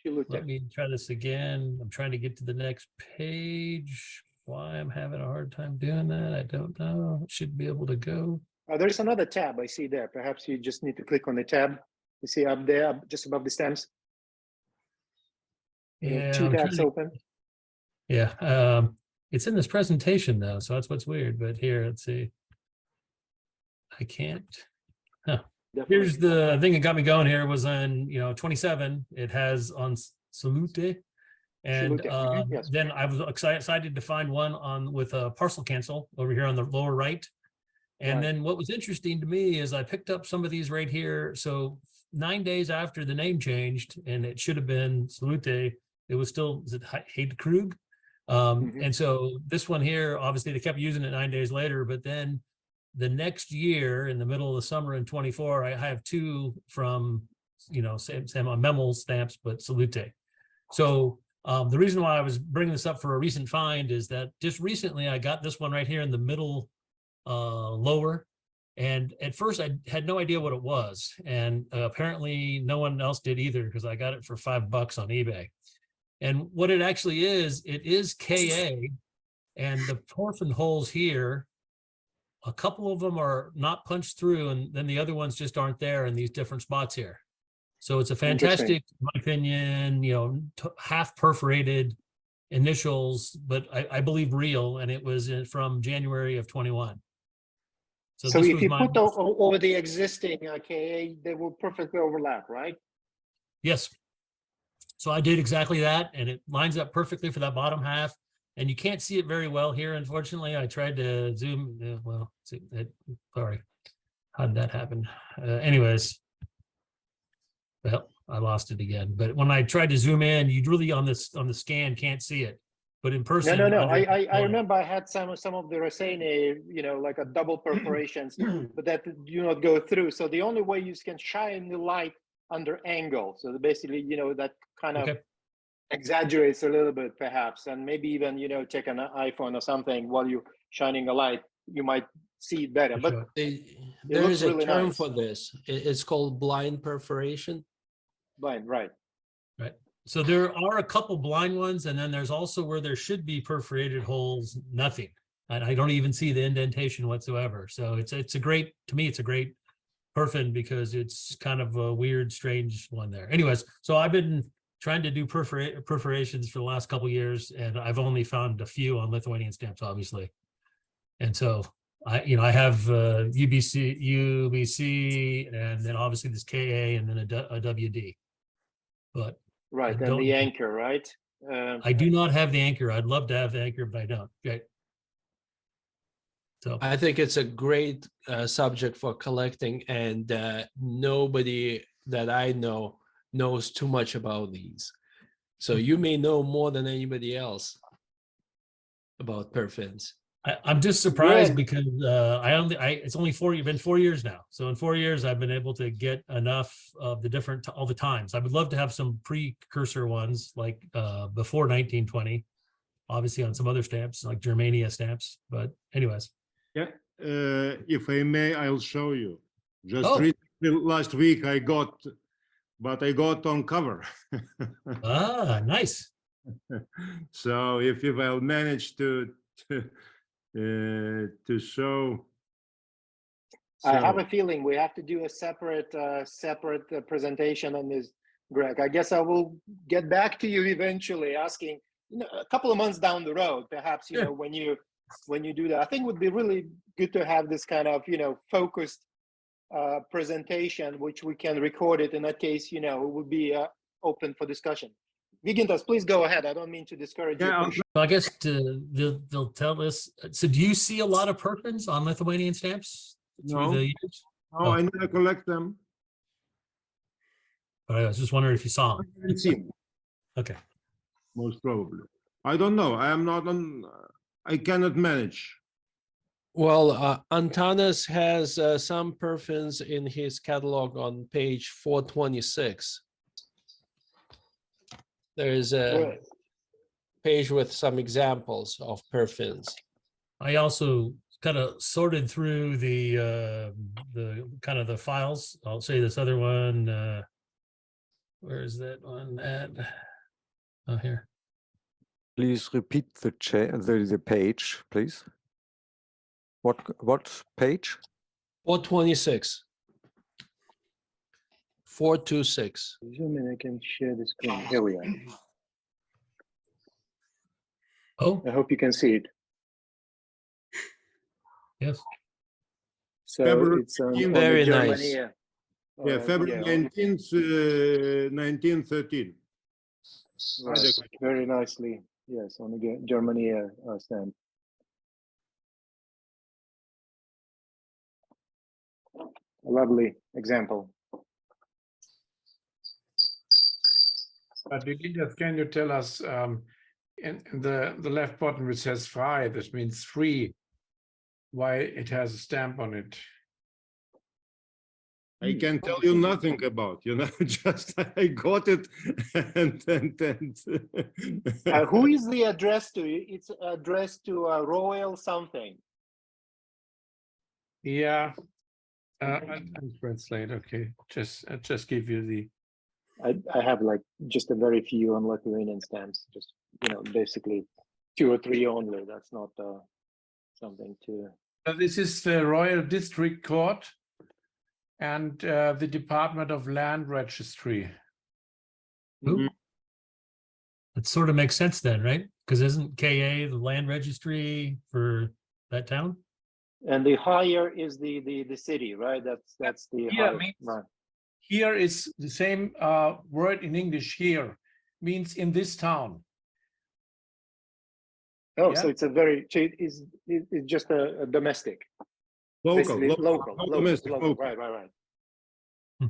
Shilute. Let me try this again. I'm trying to get to the next page. Why I'm having a hard time doing that, I don't know. Should be able to go. There's another tab I see there. Perhaps you just need to click on the tab. You see up there, just above the stamps. Yeah. 2 tabs open. Yeah. It's in this presentation though, so that's what's weird. But here, let's see. I can't. Huh. Definitely. Here's the thing that got me going. Here was on 27. It has on Salute, and yes. then I was excited to find one on with a parcel cancel over here on the lower right. And Right. then what was interesting to me is I picked up some of these right here. So 9 days after the name changed, and it should have been Salute, it was still, is it Heide Krug? And so this one here, obviously they kept using it 9 days later, but then the next year in the middle of the summer in 24, I have 2 from, same on memo stamps, but Salute. So the reason why I was bringing this up for a recent find is that just recently I got this one right here in the middle lower. And at first I had no idea what it was. And apparently no one else did either, because I got it for $5 on eBay. And what it actually is, it is KA, and the torfin holes here, a couple of them are not punched through, and then the other ones just aren't there in these different spots here. So it's a fantastic, in my opinion, half perforated initials, but I believe real, and it was from January of 21. So if you put over the existing KA, they will perfectly overlap, right? Yes. So I did exactly that, and it lines up perfectly for that bottom half. And you can't see it very well here, unfortunately. I tried to zoom. Well, sorry, how did that happen? Anyways, well, I lost it again. But when I tried to zoom in, you really on the scan can't see it. But in person, no. I remember I had some of the Raseini, like a double perforations, but that do not go through. So the only way you can shine the light under angle. So basically, that kind of exaggerates a little bit, perhaps, and maybe even take an iPhone or something while you're shining a light, you might see it better. But there is a term for this. It's called blind perforation. Blind, right? Right. So there are a couple blind ones, and then there's also where there should be perforated holes, nothing. and I don't even see the indentation whatsoever. So it's a great, to me, it's a great perfin because it's kind of a weird, strange one there. Anyways, so I've been trying to do perforations for the last couple of years, and I've only found a few on Lithuanian stamps, obviously. And so I have UBC, and then obviously this KA, and then a WD. But Right, I and don't- the anchor, right? I do not have the anchor. I'd love to have the anchor, but I don't. Okay. So I think it's a great subject for collecting, and nobody that I know knows too much about these. So you may know more than anybody else about perfins. I'm just surprised Greg. because it's only been 4 years now. So in 4 years, I've been able to get enough of the different, all the times. I would love to have some precursor ones like before 1920, obviously on some other stamps like Germania stamps. But anyways. Yeah, if I may, I'll show you. Just Oh. last week I got, but I got on cover. Ah, nice. So if I'll manage to show. I have So- a feeling we have to do a separate presentation on this, Greg. I guess I will get back to you eventually, asking, a couple of months down the road, perhaps, Sure. when you do that. I think it would be really good to have this kind of, focused presentation, which we can record it. In that case, it would be open for discussion. Vygintas, please go ahead. I don't mean to discourage you. Yeah, So I guess they'll tell us. So do you see a lot of perfins on Lithuanian stamps through No. the years? no, I never collect them. I was just wondering if you saw them. I haven't seen them, Okay. most probably. I don't know. I am not on. I cannot manage. Well, Antanas has some perfins in his catalog on page 426. There is a Right. page with some examples of perfins. I also kind of sorted through the kind of the files. I'll say this other one. Where is that one at? Oh, here. Please repeat the page, please. What page? 426. 426. Zoom in, I can share the screen. Here we are. Oh, I hope you can see it. yes. So February it's on Very the nice. Germany. Yeah, February 19th, 1913. Right. Very nicely. Yes, on the Germany stamp. A lovely example. Vygintas, can you tell us in the left button which says 5, this means 3, why it has a stamp on it? I can tell you nothing about, just I got it and Who is the address to? It's addressed to Royal something. Yeah, I'll translate. Okay, I'll just give you the. I have like just a very few on Lithuanian stamps, just basically 2 or 3 only. That's not something to. This is the Royal District Court and the Department of Land Registry. Ooh. That sort of makes sense then, right? Because isn't KA the land registry for that town? And the higher is the city, right? That's the Yeah, higher, right. Here is the same word in English. Here means in this town. Oh, Yeah. so it's it's just a domestic. local, Basically local, domestic, local. right. Hmm.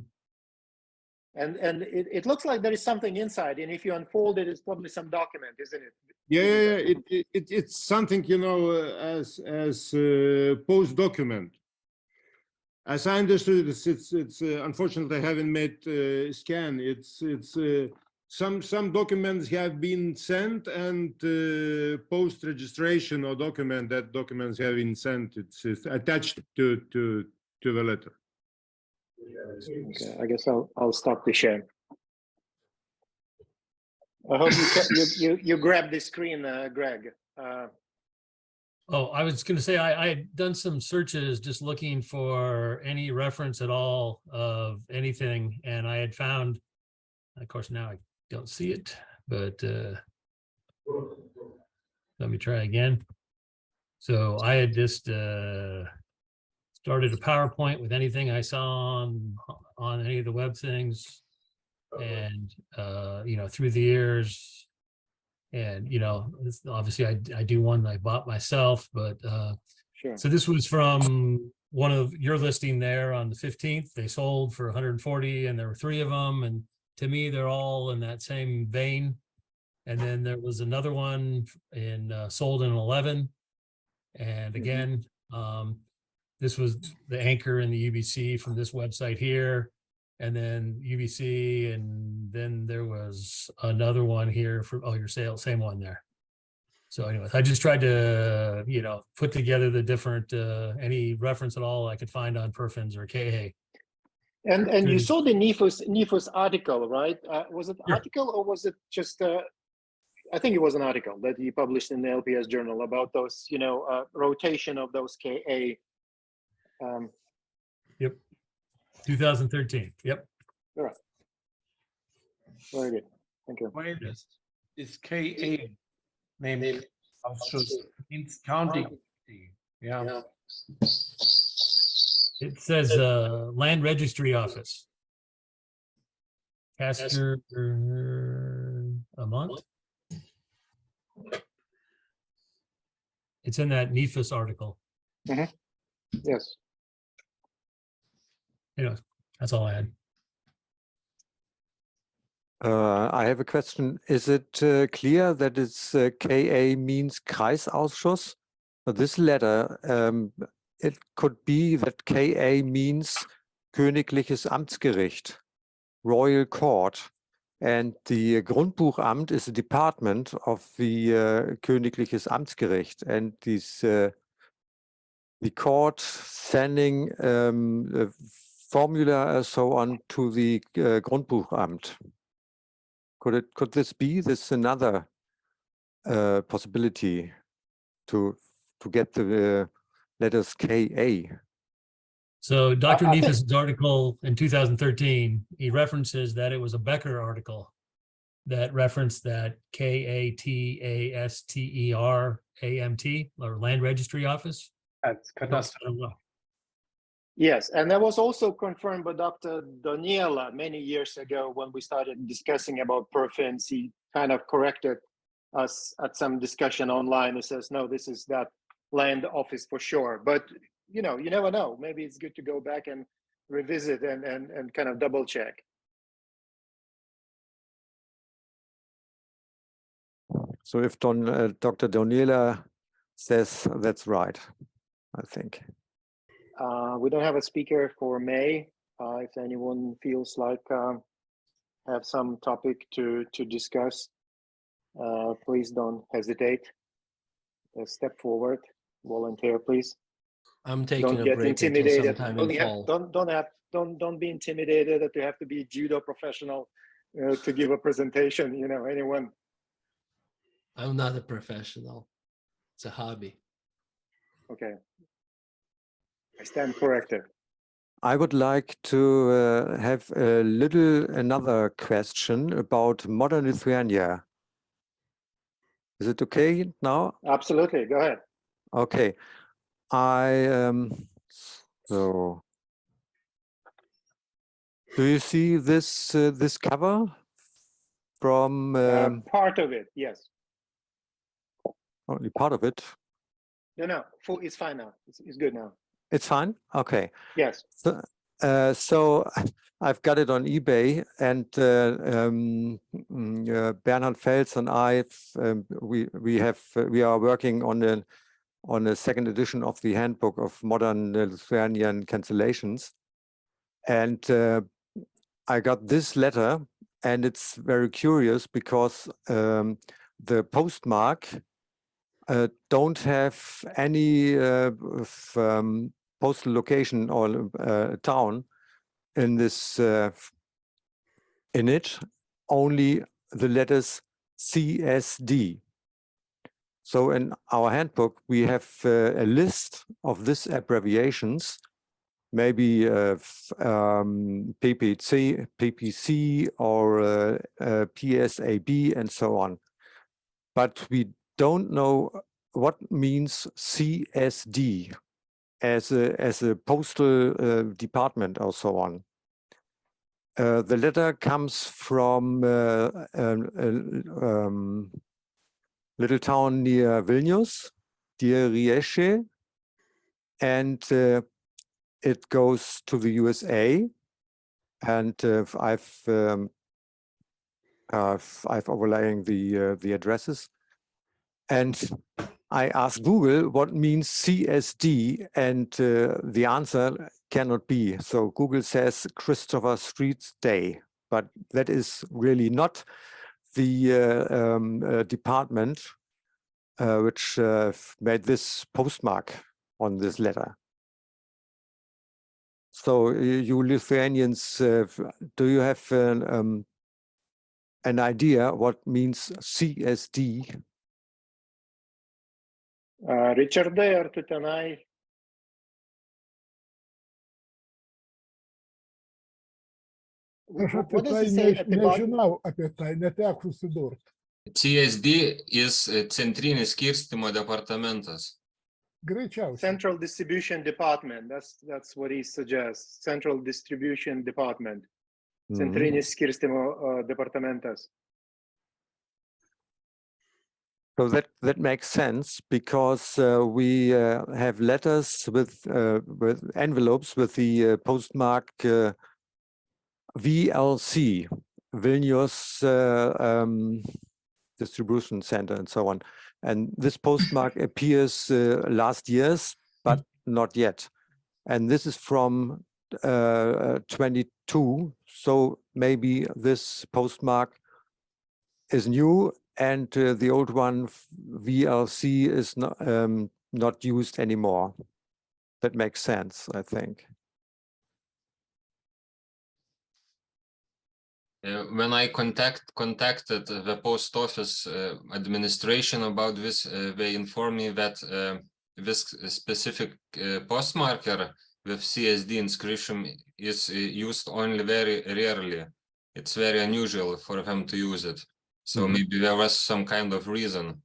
And it looks like there is something inside, and if you unfold it, it's probably some document, isn't it? Yeah. It's something, as post document. As I understood it, it's unfortunately I haven't made scan. It's some documents have been sent, and post registration or document that documents have been sent. It's attached to the letter. Okay, I guess I'll stop the share. I hope you grab the screen, Greg. Oh, I was going to say, I had done some searches just looking for any reference at all of anything, and I had found, of course, now I don't see it, but let me try again. So I had just started a PowerPoint with anything I saw on any of the web things, and you know, through the years, and you know, obviously I do one I bought myself, but Sure. so this was from one of your listing there on the 15th. They sold for 140, and there were 3 of them, and to me they're all in that same vein. And then there was another one in sold in 11, and again, this was the anchor in the UBC from this website here, and then UBC, and then there was another one here for, oh, your sale, same one there. So anyways, I just tried to, you know, put together the different, any reference at all I could find on perfins or KA. And you saw the NIFUS article, right? Was it Sure. article or was it just I think it was an article that you published in the LPS journal about those, you know, rotation of those KA. Yep. 2013. Yep. All right. Very good. Thank you. Wait, is KA named Ausschuss means county. Yeah. It says Land Registry Office. Castor a month. It's in that NIFUS article. Yes. Anyways, that's all I had. I have a question. Is it clear that it's KA means Kreisausschuss? This letter, it could be that KA means Königliches Amtsgericht, Royal Court, and the Grundbuchamt is a department of the Königliches Amtsgericht, and this the court sending a formula so on to the Grundbuchamt. Could this be another possibility to get the letters KA? So Dr. I think- NIFUS's article in 2013, he references that it was a Becker article that referenced that KATASTERAMT or Land Registry Office. That's I don't know. Yes, and that was also confirmed by Dr. Doniela many years ago when we started discussing about perfins. He kind of corrected us at some discussion online. He says, no, this is that land office for sure. But, you know, you never know. Maybe it's good to go back and revisit and kind of double check. So if Dr. Doniela says that's right, I think. We don't have a speaker for May. If anyone feels like have some topic to discuss, please don't hesitate. Step forward, volunteer, please. I'm taking Don't a get break until intimidated. sometime in fall. Don't be intimidated that you have to be a judo professional to give a presentation. You know, anyone. I'm not a professional. It's a hobby. Okay. I stand corrected. I would like to have another question about modern Lithuania. Is it okay now? Absolutely. Go ahead. Okay. So do you see this this cover from Part of it, yes. only part of it? No, full. It's fine now. It's good now. It's fine. Okay. Yes. So I've got it on eBay, and Bernhard Fels and I, we are working on a second edition of the Handbook of Modern Lithuanian Cancellations, and I got this letter, and it's very curious because the postmark don't have any postal location or town in this in it, only the letters CSD. So in our handbook, we have a list of these abbreviations, maybe PPC or PSAB and so on. But we don't know what means CSD as a postal department or so on. The letter comes from little town near Vilnius, Riesche, and it goes to the USA. And I've overlaying the addresses, and I asked Google what means CSD, and the answer cannot be. So Google says Christopher Street's Day, but that is really not the department which made this postmark on this letter. So you Lithuanians, do you have an idea what means CSD? Richardai, ar tu tenai? Aš apie What does tai it say at the bottom? nežinau, apie tai neteko susidurti. CSD is Centrinis skirstymo departamentas. Greičiausiai. Central Distribution Department. That's what he suggests. Central Distribution Department. Centrinis skirstymo departamentas. So that makes sense, because we have letters with envelopes with the postmark VLC, Vilnius Distribution Center, and so on. And this postmark appears last year's, but not yet. And this is from 22. So maybe this postmark is new, and the old one, VLC, is not used anymore. That makes sense, I think. When I contacted the post office administration about this, they informed me that this specific postmarker with CSD inscription is used only very rarely. It's very unusual for them to use it. So maybe there was some kind of reason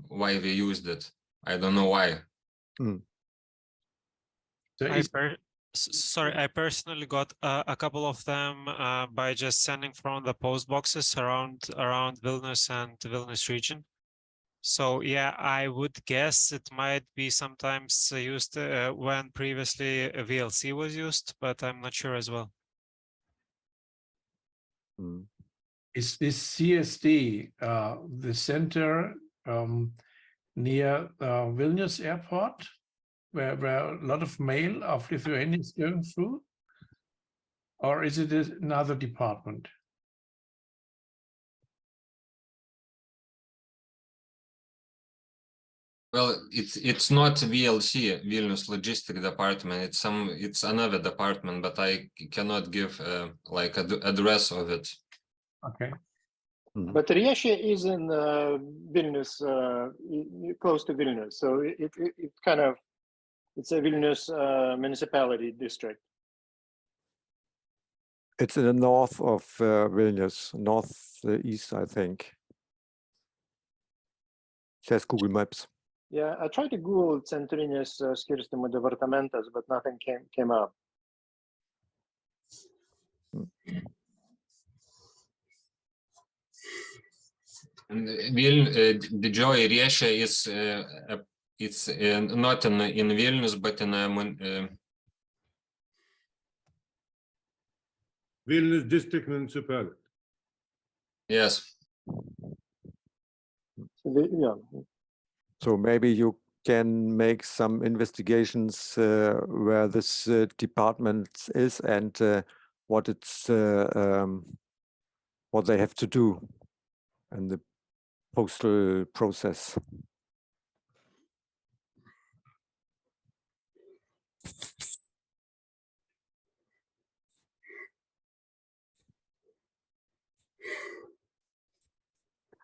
why they used it. I don't know why. So I personally got a couple of them by just sending from the post boxes around Vilnius and the Vilnius region. So yeah, I would guess it might be sometimes used when previously a VLC was used, but I'm not sure as well. Is this CSD the center near Vilnius airport, where a lot of mail of Lithuanians going through? Or is it another department? Well, it's not VLC, Vilnius Logistic Department. It's another department, but I cannot give like an address of it. Okay. But Riesche is in Vilnius, close to Vilnius. So it kind of, it's a Vilnius municipality district. It's in the north of Vilnius, northeast, I think. Says Google Maps. Yeah, I tried to Google Centrinis skirstymo departamentas, but nothing came up. And Didžioji Riešė is it's not in Vilnius, but in Vilnius district municipality. yes. Yeah. So maybe you can make some investigations where this department is and what it's what they have to do in the postal process.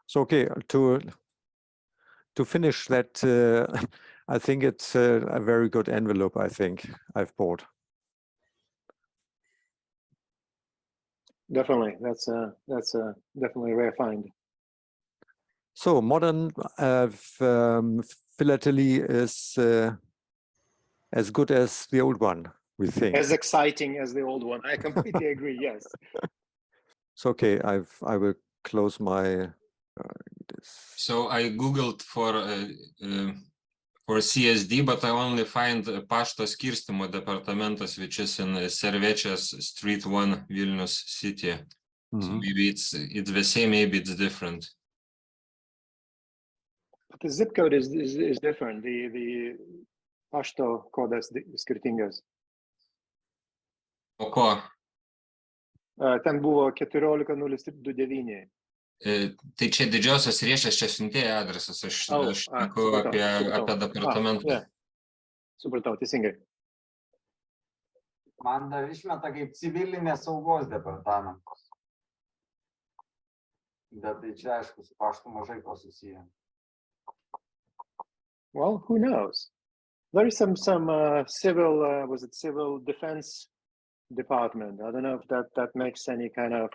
So okay, to to finish that, I think it's a very good envelope. I think I've bought. Definitely, that's definitely a rare find. So modern philately is as good as the old one, we think. As exciting as the old one. I completely agree. Yes. It's okay. I will close my. So I googled for CSD, but I only find Pašto skirstymo departamentas, which is in Servečės Street 1, Vilnius city. So maybe it's the same, maybe it's different. But the zip code is different. The pašto kodas skirtingas. O ko? Ten buvo 14.029. Tai čia didžiosios riešės, čia siuntėjo adresas, aš šneku apie departamentą. Supratau, teisingai. Man dar išmeta kaip civilinės saugos departamentas. Bet tai čia aišku, su paštu mažai ko susiję. Well, who knows? There is some civil, was it civil defense department? I don't know if that makes any kind of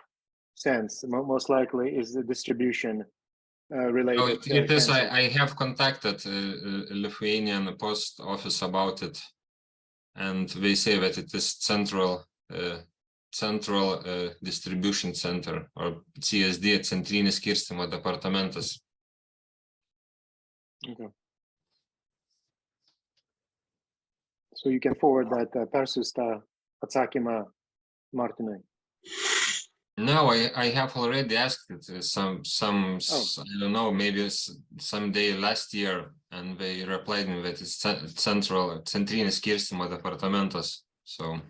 sense. Most likely is the distribution related. Oh, it is. I have contacted Lithuanian post office about it, and they say that it is central distribution center, or CSD, centrinis skirstymo departamentas. Okay. So you can forward that persiustą atsakymą Martinui. No, I have already asked it some I don't know, maybe someday last year, and they replied me that it's centrinis skirstymo departamentas. So.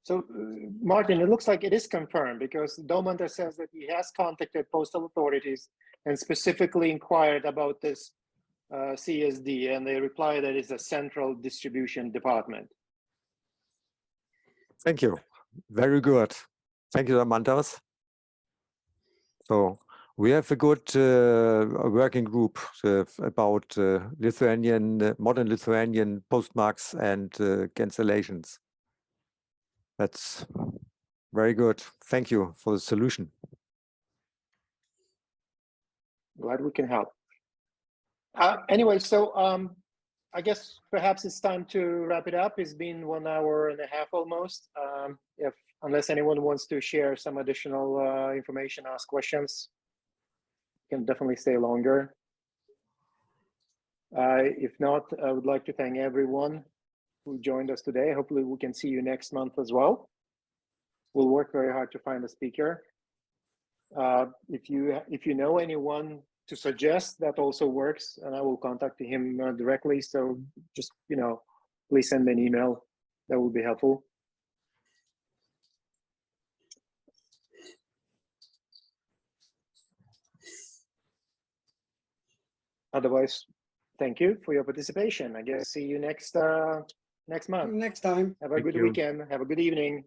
So Martin, it looks like it is confirmed, because Domantas says that he has contacted postal authorities and specifically inquired about this CSD, and they reply that it's a central distribution department. Thank you. Very good. Thank you, Domantas. So we have a good working group about modern Lithuanian postmarks and cancellations. That's very good. Thank you for the solution. Glad we can help. Anyway, so I guess perhaps it's time to wrap it up. It's been 1 hour and a half almost. Unless anyone wants to share some additional information, ask questions, you can definitely stay longer. If not, I would like to thank everyone who joined us today. Hopefully we can see you next month as well. We'll work very hard to find a speaker. If you know anyone to suggest, that also works, and I will contact him directly. So just, please send me an email. That will be helpful. Otherwise, thank you for your participation. I guess see you next month. Next time. Have a good weekend. Have a good evening.